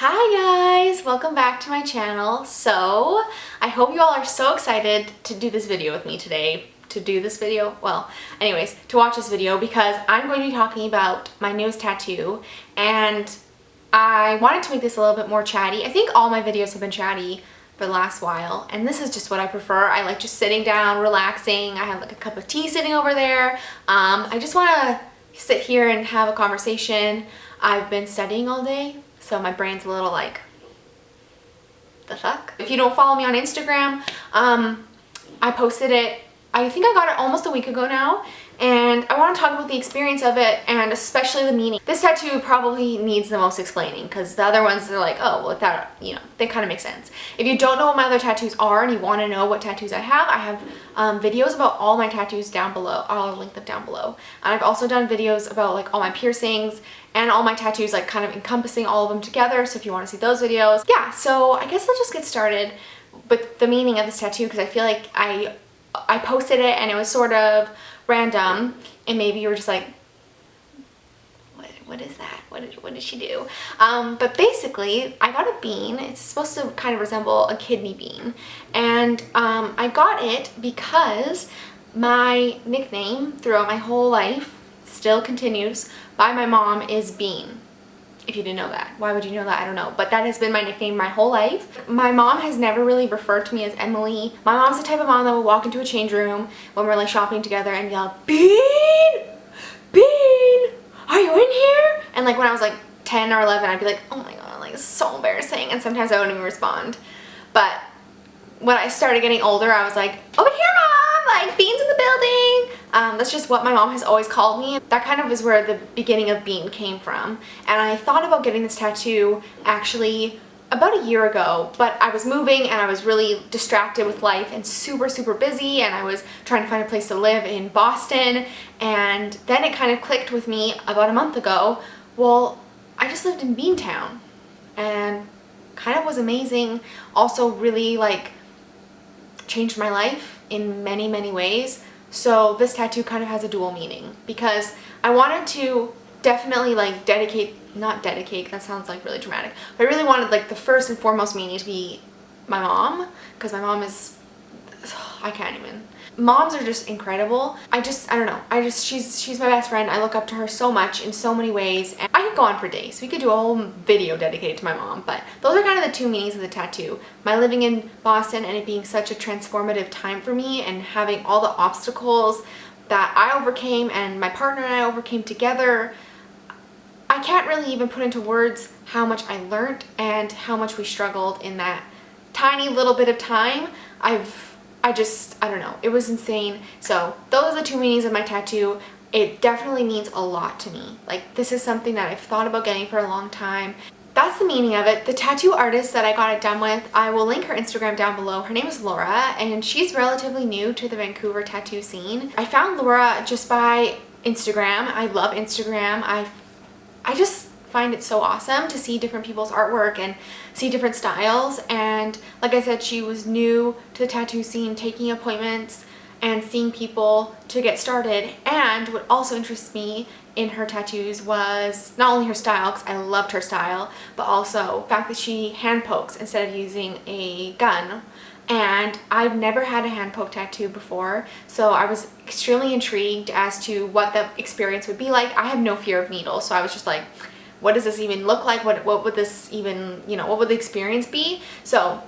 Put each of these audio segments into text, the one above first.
Hi guys, welcome back to my channel. So I hope you all are so excited to do this video with me today. To watch this video, because I'm going to be talking about my newest tattoo, and I wanted to make this a little bit more chatty. I think all my videos have been chatty for the last while, and this is just what I prefer. I like just sitting down, relaxing. I have like a cup of tea sitting over there. I just want to sit here and have a conversation. I've been studying all day, so my brain's a little like, the fuck? If you don't follow me on Instagram, I posted it, I think I got it almost a week ago now, and I want to talk about the experience of it and especially the meaning. This tattoo probably needs the most explaining, because the other ones are like, oh, well, that, you know, they kind of make sense. If you don't know what my other tattoos are and you want to know what tattoos I have videos about all my tattoos down below. I'll link them down below. And I've also done videos about like all my piercings and all my tattoos, like kind of encompassing all of them together. So if you want to see those videos. Yeah, so I guess I'll just get started with the meaning of this tattoo, because I feel like I posted it and it was sort of random, and maybe you were just like, what is that? What did she do? But basically, I got a bean. It's supposed to kind of resemble a kidney bean, and I got it because my nickname throughout my whole life still continues by my mom is Bean. If you didn't know that. Why would you know that? I don't know. But that has been my nickname my whole life. My mom has never really referred to me as Emily. My mom's the type of mom that will walk into a change room when we're like shopping together and yell, Bean! Bean! Are you in here? And like when I was like 10 or 11, I'd be like, oh my god, like it's so embarrassing. And sometimes I wouldn't even respond. But when I started getting older, I was like, over here, mom! Like, Bean's in the building! That's just what my mom has always called me. That kind of is where the beginning of Bean came from. And I thought about getting this tattoo actually about a year ago, but I was moving and I was really distracted with life and super busy, and I was trying to find a place to live in Boston, and then it kind of clicked with me about a month ago. Well, I just lived in Beantown and kind of was amazing. Also really like changed my life in many ways. So this tattoo kind of has a dual meaning, because I wanted to definitely like not dedicate, that sounds like really dramatic, but I really wanted like the first and foremost meaning to be my mom, because my mom is, I can't even. Moms are just incredible. I don't know. She's my best friend. I look up to her so much in so many ways, and I could go on for days. We could do a whole video dedicated to my mom, but those are kind of the two meanings of the tattoo. My living in Boston and it being such a transformative time for me, and having all the obstacles that I overcame and my partner and I overcame together. I can't really even put into words how much I learned and how much we struggled in that tiny little bit of time. I don't know, it was insane. So those are the two meanings of my tattoo. It definitely means a lot to me. Like, this is something that I've thought about getting for a long time. That's the meaning of it. The tattoo artist that I got it done with, I will link her Instagram down below. Her name is Laura, and she's relatively new to the Vancouver tattoo scene. I found Laura just by Instagram. I love Instagram. I just find it so awesome to see different people's artwork and see different styles, and like I said, she was new to the tattoo scene, taking appointments and seeing people to get started. And what also interests me in her tattoos was not only her style, because I loved her style, but also the fact that she hand pokes instead of using a gun. And I've never had a hand poke tattoo before, so I was extremely intrigued as to what the experience would be like. I have no fear of needles, so I was just like, what does this even look like? What would this even, you know, what would the experience be? So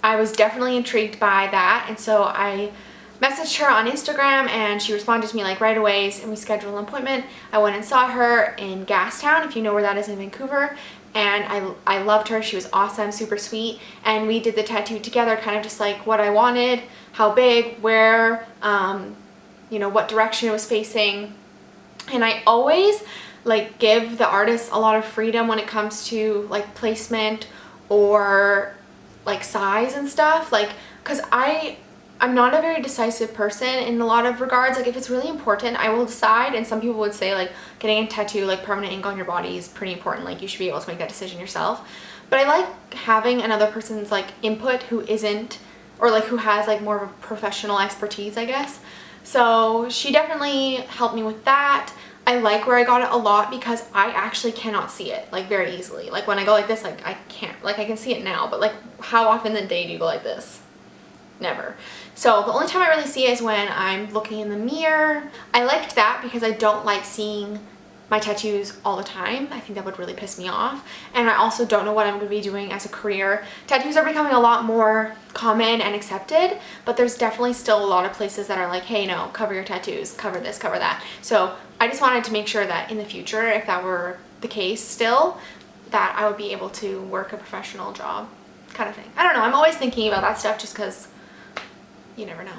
I was definitely intrigued by that, and so I messaged her on Instagram and she responded to me like right away, and we scheduled an appointment. I went and saw her in Gastown, if you know where that is in Vancouver, and I loved her. She was awesome, super sweet, and we did the tattoo together, kind of just like what I wanted, how big, where, you know, what direction it was facing. And I always like give the artist a lot of freedom when it comes to like placement or like size and stuff, like, because I'm not a very decisive person in a lot of regards. Like, if it's really important, I will decide, and some people would say like getting a tattoo, like permanent ink on your body, is pretty important. Like, you should be able to make that decision yourself. But I like having another person's like input who isn't, or like who has like more of a professional expertise, I guess. So she definitely helped me with that. I like where I got it a lot because I actually cannot see it like very easily. Like when I go like this, like I can't, like I can see it now, but like how often in the day do you go like this? Never. So the only time I really see it is when I'm looking in the mirror. I liked that because I don't like seeing my tattoos all the time. I think that would really piss me off. And I also don't know what I'm going to be doing as a career. Tattoos are becoming a lot more common and accepted, but there's definitely still a lot of places that are like, hey, no, cover your tattoos, cover this, cover that. So I just wanted to make sure that in the future, if that were the case still, that I would be able to work a professional job kind of thing. I don't know. I'm always thinking about that stuff just because you never know.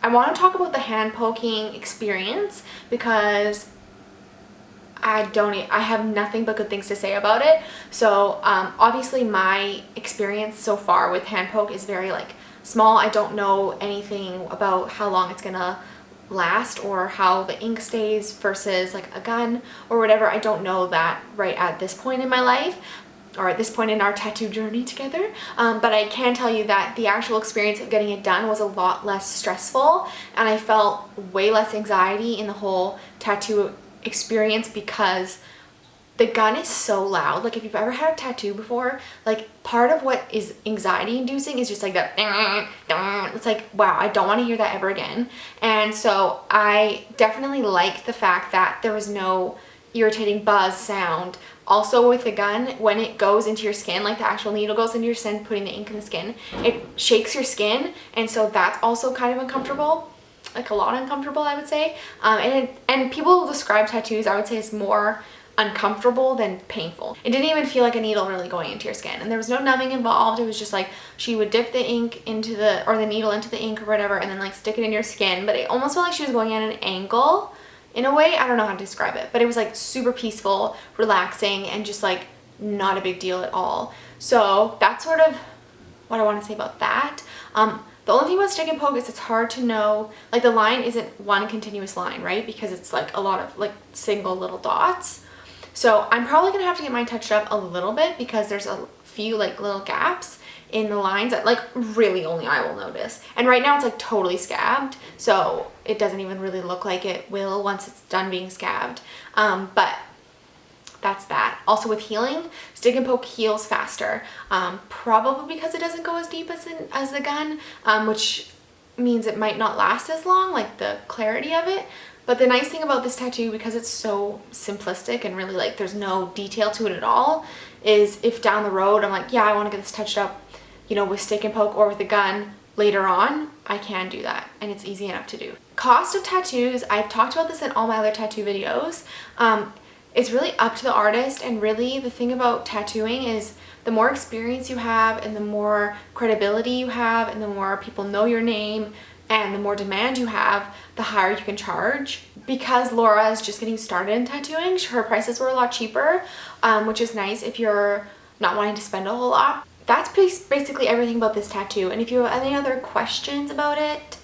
I want to talk about the hand poking experience because I have nothing but good things to say about it. So obviously my experience so far with hand poke is very like small. I don't know anything about how long it's gonna last or how the ink stays versus like a gun or whatever. I don't know that right at this point in my life, or at this point in our tattoo journey together. But I can tell you that the actual experience of getting it done was a lot less stressful, and I felt way less anxiety in the whole tattoo experience because the gun is so loud. Like if you've ever had a tattoo before, like part of what is anxiety inducing is just like that. It's like, wow, I don't want to hear that ever again. And so I definitely like the fact that there was no irritating buzz sound. Also with the gun, when it goes into your skin, like the actual needle goes into your skin, putting the ink in the skin, it shakes your skin, and so that's also kind of uncomfortable, like a lot uncomfortable, I would say. And people describe tattoos, I would say, as more uncomfortable than painful. It didn't even feel like a needle really going into your skin, and there was no numbing involved. It was just like she would dip the ink into the, or the needle into the ink or whatever, and then like stick it in your skin, but it almost felt like she was going at an angle. In a way, I don't know how to describe it, but it was like super peaceful, relaxing, and just like not a big deal at all. So that's sort of what I want to say about that. The only thing about stick and poke is it's hard to know, like the line isn't one continuous line, right? Because it's like a lot of like single little dots. So I'm probably gonna have to get mine touched up a little bit because there's a few like little gaps in the lines that like really only I will notice. And right now it's like totally scabbed, so it doesn't even really look like it will once it's done being scabbed. But that's that. Also with healing, stick and poke heals faster, probably because it doesn't go as deep as the gun, which means it might not last as long, like the clarity of it. But the nice thing about this tattoo, because it's so simplistic and really like there's no detail to it at all, is if down the road I'm like, yeah, I want to get this touched up, you know, with stick and poke or with a gun later on, I can do that, and it's easy enough to do. Cost of tattoos, I've talked about this in all my other tattoo videos. It's really up to the artist, and really the thing about tattooing is the more experience you have and the more credibility you have and the more people know your name and the more demand you have, the higher you can charge. Because Laura is just getting started in tattooing, her prices were a lot cheaper, which is nice if you're not wanting to spend a whole lot. That's basically everything about this tattoo, and if you have any other questions about it,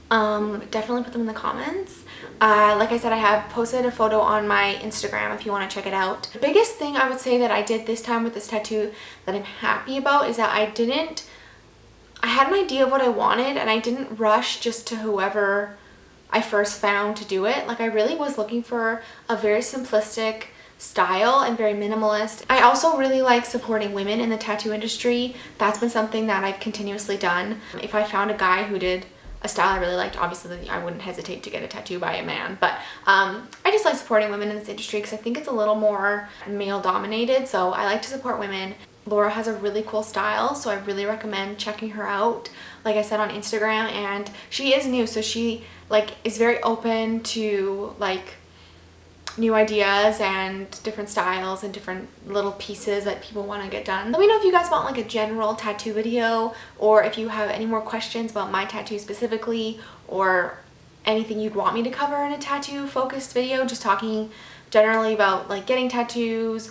definitely put them in the comments. Like I said, I have posted a photo on my Instagram if you want to check it out. The biggest thing I would say that I did this time with this tattoo that I'm happy about is that I had an idea of what I wanted, and I didn't rush just to whoever I first found to do it. Like I really was looking for a very simplistic style and very minimalist. I also really like supporting women in the tattoo industry. That's been something that I've continuously done. If I found a guy who did a style I really liked, obviously I wouldn't hesitate to get a tattoo by a man, but I just like supporting women in this industry because I think it's a little more male dominated, so I like to support women. Laura has a really cool style, so I really recommend checking her out, like I said, on Instagram. And she is new, so she like is very open to like new ideas and different styles and different little pieces that people want to get done. Let me know if you guys want like a general tattoo video, or if you have any more questions about my tattoo specifically, or anything you'd want me to cover in a tattoo focused video, just talking generally about like getting tattoos,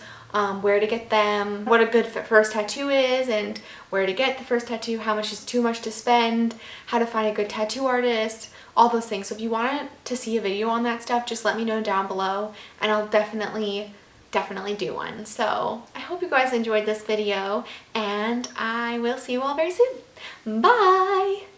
where to get them, what a good first tattoo is, and where to get the first tattoo, how much is too much to spend, how to find a good tattoo artist, all those things. So if you want to see a video on that stuff, just let me know down below, and I'll definitely do one. So I hope you guys enjoyed this video, and I will see you all very soon. Bye!